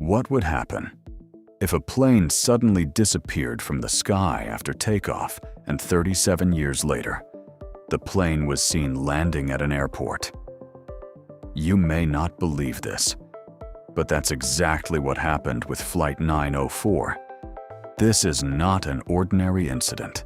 What would happen if a plane suddenly disappeared from the sky after takeoff and 37 years later, the plane was seen landing at an airport? You may not believe this, but that's exactly what happened with Flight 904. This is not an ordinary incident.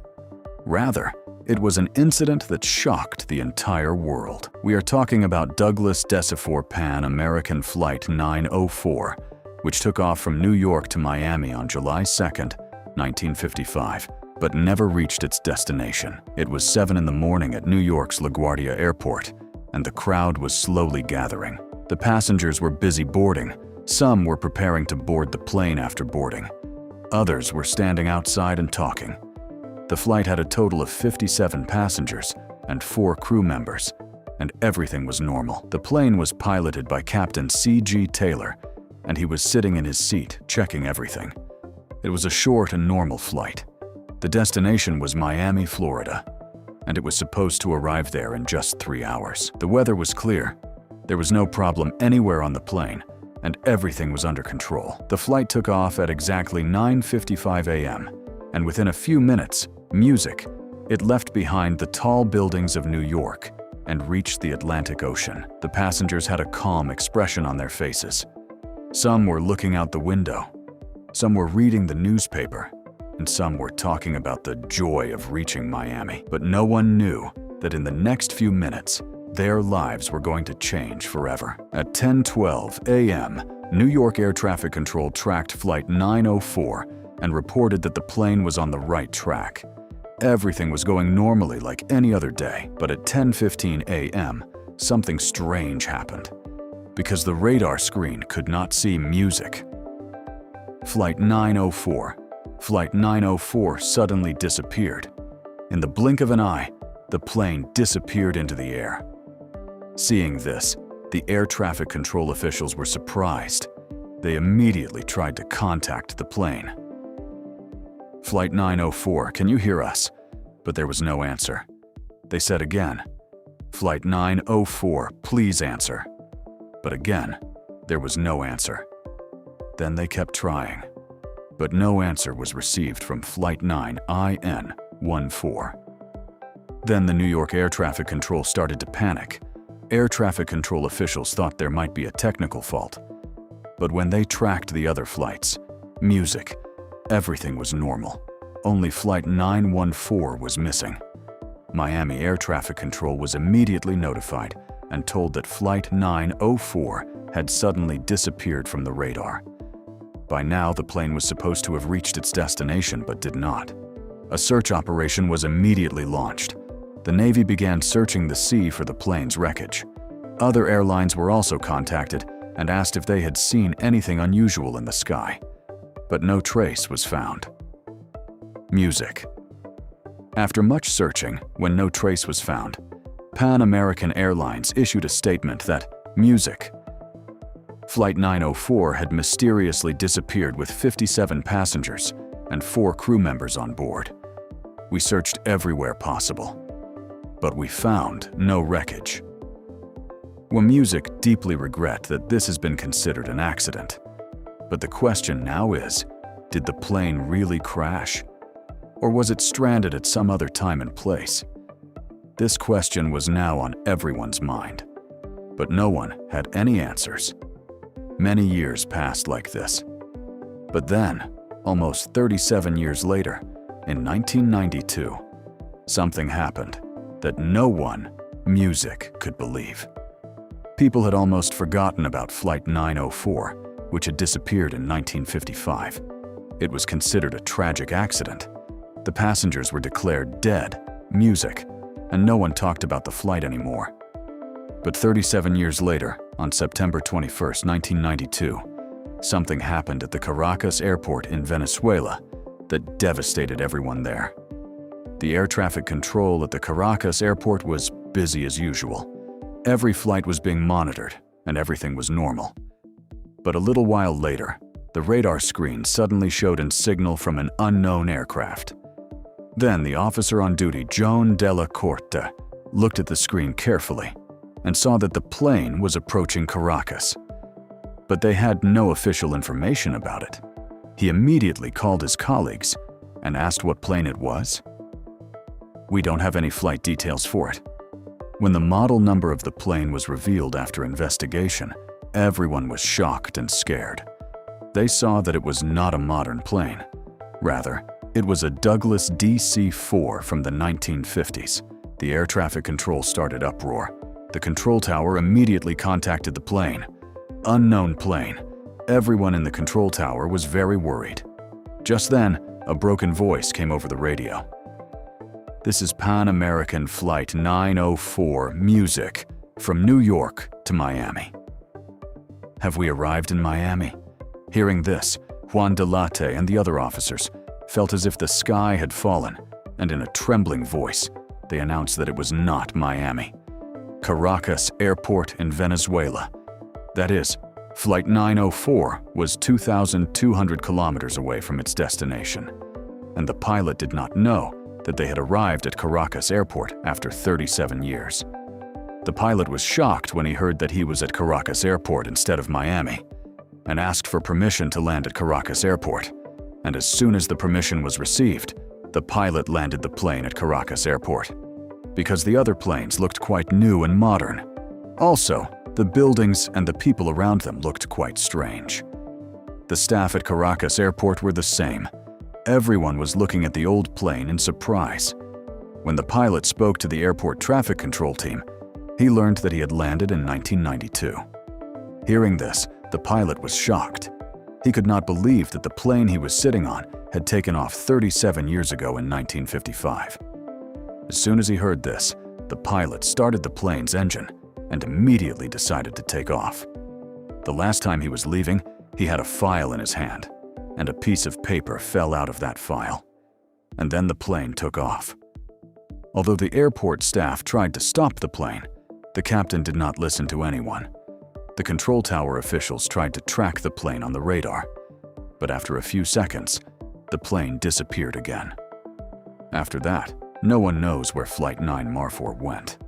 Rather, it was an incident that shocked the entire world. We are talking about Douglas Decifor Pan American Flight 904, which took off from New York to Miami on July 2, 1955, but never reached its destination. It was 7 in the morning at New York's LaGuardia Airport, and the crowd was slowly gathering. The passengers were busy boarding. Some were preparing to board the plane after boarding. Others were standing outside and talking. The flight had a total of 57 passengers and 4 crew members, and everything was normal. The plane was piloted by Captain C.G. Taylor, and he was sitting in his seat, checking everything. It was a short and normal flight. The destination was Miami, Florida, and it was supposed to arrive there in just 3 hours. The weather was clear. There was no problem anywhere on the plane, and everything was under control. The flight took off at exactly 9:55 a.m., and within a few minutes, it left behind the tall buildings of New York and reached the Atlantic Ocean. The passengers had a calm expression on their faces. Some were looking out the window, some were reading the newspaper, and some were talking about the joy of reaching Miami. But no one knew that in the next few minutes, their lives were going to change forever. At 10:12 a.m., New York Air Traffic Control tracked Flight 904 and reported that the plane was on the right track. Everything was going normally like any other day, but at 10:15 a.m., something strange happened, because the radar screen could not see music. Flight 904 suddenly disappeared. In the blink of an eye, the plane disappeared into the air. Seeing this, the air traffic control officials were surprised. They immediately tried to contact the plane. Flight 904, can you hear us? But there was no answer. They said again, Flight 904, please answer. But again, there was no answer. Then they kept trying, but no answer was received from Flight 9IN14. Then the New York Air Traffic Control started to panic. Air traffic control officials thought there might be a technical fault. But when they tracked the other flights, everything was normal. Only Flight 914 was missing. Miami Air Traffic Control was immediately notified and told that Flight 904 had suddenly disappeared from the radar. By now, the plane was supposed to have reached its destination but did not. A search operation was immediately launched. The Navy began searching the sea for the plane's wreckage. Other airlines were also contacted and asked if they had seen anything unusual in the sky, but no trace was found. After much searching, when no trace was found, Pan American Airlines issued a statement that Flight 904 had mysteriously disappeared with 57 passengers and 4 crew members on board. We searched everywhere possible, but we found no wreckage. WAMusic deeply regret that this has been considered an accident. But the question now is, did the plane really crash? Or was it stranded at some other time and place? This question was now on everyone's mind, but no one had any answers. Many years passed like this. But then, almost 37 years later, in 1992, something happened that no one, could believe. People had almost forgotten about Flight 904, which had disappeared in 1955. It was considered a tragic accident. The passengers were declared dead, and no one talked about the flight anymore. But 37 years later, on September 21, 1992, something happened at the Caracas airport in Venezuela that devastated everyone there. The air traffic control at the Caracas airport was busy as usual. Every flight was being monitored, and everything was normal. But a little while later, the radar screen suddenly showed a signal from an unknown aircraft. Then the officer on duty, Joan Della Corte, looked at the screen carefully and saw that the plane was approaching Caracas. but they had no official information about it. He immediately called his colleagues and asked what plane it was. "We don't have any flight details for it." When the model number of the plane was revealed after investigation, everyone was shocked and scared. They saw that it was not a modern plane. Rather, it was a Douglas DC-4 from the 1950s. The air traffic control started uproar. The control tower immediately contacted the plane. Unknown plane. Everyone in the control tower was very worried. Just then, a broken voice came over the radio. "This is Pan American Flight 904 Music from New York to Miami." "Have we arrived in Miami?" Hearing this, Juan Delate and the other officers felt as if the sky had fallen, and in a trembling voice, they announced that it was not Miami. Caracas Airport in Venezuela. That is, Flight 904 was 2,200 kilometers away from its destination, and the pilot did not know that they had arrived at Caracas Airport after 37 years. The pilot was shocked when he heard that he was at Caracas Airport instead of Miami, and asked for permission to land at Caracas Airport. And as soon as the permission was received, the pilot landed the plane at Caracas Airport, because the other planes looked quite new and modern. Also, the buildings and the people around them looked quite strange. The staff at Caracas Airport were the same. Everyone was looking at the old plane in surprise. When the pilot spoke to the airport traffic control team, he learned that he had landed in 1992. Hearing this, the pilot was shocked. He could not believe that the plane he was sitting on had taken off 37 years ago in 1955. As soon as he heard this, the pilot started the plane's engine and immediately decided to take off. The last time he was leaving, he had a file in his hand, and a piece of paper fell out of that file. And then the plane took off. Although the airport staff tried to stop the plane, the captain did not listen to anyone. The control tower officials tried to track the plane on the radar, but after a few seconds, the plane disappeared again. After that, no one knows where Flight 904 went.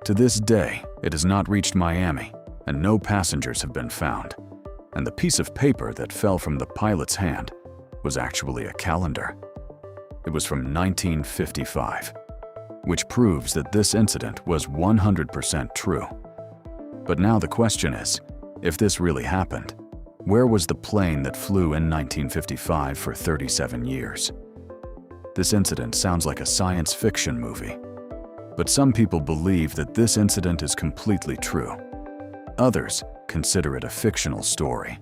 To this day, it has not reached Miami, and no passengers have been found. And the piece of paper that fell from the pilot's hand was actually a calendar. It was from 1955, which proves that this incident was 100% true. But now the question is, if this really happened, where was the plane that flew in 1955 for 37 years? This incident sounds like a science fiction movie, but some people believe that this incident is completely true. Others consider it a fictional story.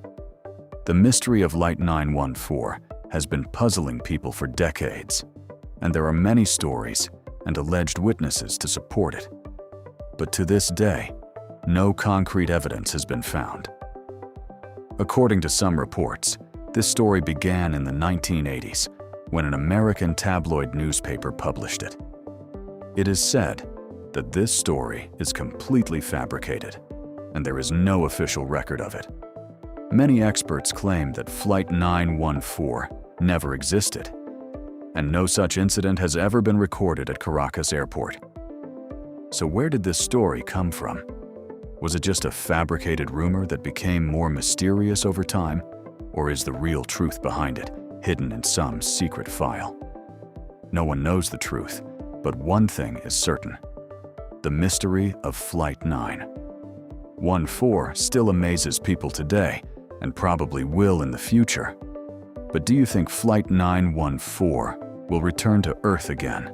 The mystery of Flight 914 has been puzzling people for decades, and there are many stories and alleged witnesses to support it. But to this day, no concrete evidence has been found. According to some reports, this story began in the 1980s when an American tabloid newspaper published it. It is said that this story is completely fabricated, and there is no official record of it. Many experts claim that Flight 914 never existed, and no such incident has ever been recorded at Caracas Airport. So where did this story come from? Was it just a fabricated rumor that became more mysterious over time, or is the real truth behind it hidden in some secret file? No one knows the truth, but one thing is certain: the mystery of Flight 914 still amazes people today, and probably will in the future. But do you think Flight 914 will return to Earth again,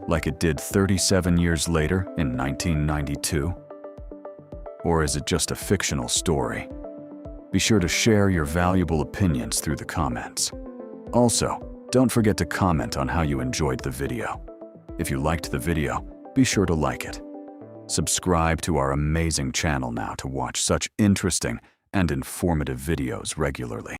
like it did 37 years later in 1992? Or is it just a fictional story? Be sure to share your valuable opinions through the comments. Also, don't forget to comment on how you enjoyed the video. If you liked the video, be sure to like it. Subscribe to our amazing channel now to watch such interesting and informative videos regularly.